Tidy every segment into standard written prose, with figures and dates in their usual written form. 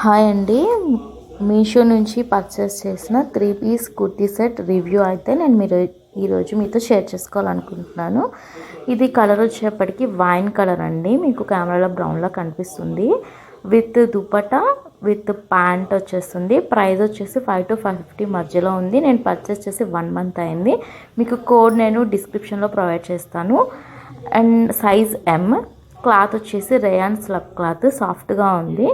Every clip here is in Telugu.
హాయ్ అండి. మీషో నుంచి పర్చేస్ చేసిన 3 పీస్ కుర్తీ సెట్ రివ్యూ అయితే నేను ఈరోజు మీతో షేర్ చేసుకోవాలనుకుంటున్నాను. ఇది కలర్ వచ్చేప్పటికి వైన్ కలర్ అండి. మీకు కెమెరాలో బ్రౌన్లో కనిపిస్తుంది. విత్ దుపట్టా విత్ ప్యాంట్ వచ్చేస్తుంది. ప్రైస్ వచ్చేసి 5 to 550 మధ్యలో ఉంది. నేను పర్చేస్ చేసి 1 month అయింది. మీకు కోడ్ నేను డిస్క్రిప్షన్లో ప్రొవైడ్ చేస్తాను. And size M. క్లాత్ వచ్చేసి రేయాన్ స్లబ్ క్లాత్, సాఫ్ట్గా ఉంది.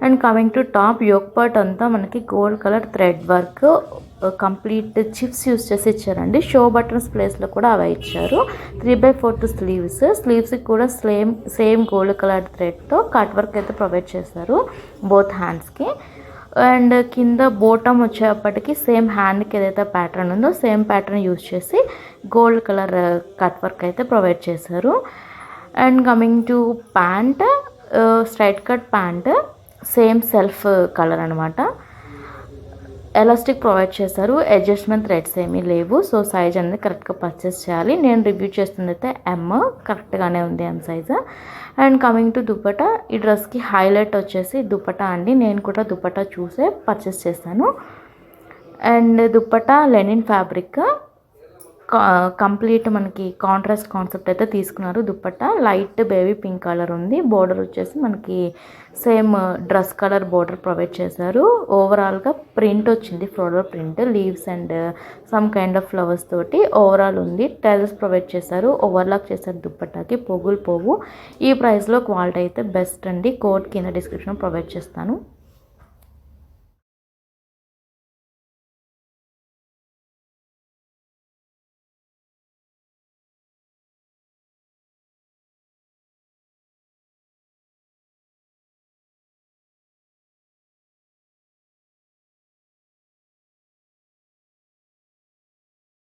And coming to top, yoke part అంతా మనకి gold colour thread work, complete chips use చేసి ఇచ్చారండి. షో బటన్స్ ప్లేస్లో కూడా అవే ఇచ్చారు. 3/4 స్లీవ్స్కి కూడా సేమ్ గోల్డ్ కలర్ థ్రెడ్తో కట్ వర్క్ అయితే ప్రొవైడ్ చేశారు బోత్ హ్యాండ్స్కి. అండ్ కింద బోటమ్ వచ్చేప్పటికి సేమ్ హ్యాండ్కి ఏదైతే ప్యాటర్న్ ఉందో సేమ్ ప్యాటర్న్ యూజ్ చేసి గోల్డ్ కలర్ కట్ వర్క్ అయితే ప్రొవైడ్ చేశారు. And coming to pant, straight cut pant, same self colour అనమాట. ఎలాస్టిక్ ప్రొవైడ్ చేశారు. అడ్జస్ట్మెంట్ థ్రెడ్స్ ఏమీ లేవు. సో సైజ్ అనేది కరెక్ట్గా పర్చేస్ చేయాలి. నేను రివ్యూ చేస్తుంది అయితే ఎమ్, కరెక్ట్గానే ఉంది M size. And coming to dupatta, ఈ డ్రెస్కి హైలైట్ వచ్చేసి దుపట్టా అండి. నేను కూడా దుపట్టా చూసే పర్చేస్ చేశాను. And dupatta linen fabric, complete మనకి కాంట్రాస్ట్ కాన్సెప్ట్ అయితే తీసుకున్నారు. Dupatta light baby pink colour ఉంది. బోర్డర్ వచ్చేసి మనకి same dress colour border provide చేశారు. ఓవరాల్గా ప్రింట్ వచ్చింది, floral print, leaves and some kind of flowers తోటి ఓవరాల్ ఉంది. టెల్స్ ప్రొవైడ్ చేశారు. ఓవర్లాక్ చేశారు దుపట్టాకి, పోగులు పోవు. ఈ ప్రైస్లో క్వాలిటీ అయితే బెస్ట్ అండి. కోడ్ కింద డిస్క్రిప్షన్ ప్రొవైడ్ చేస్తాను.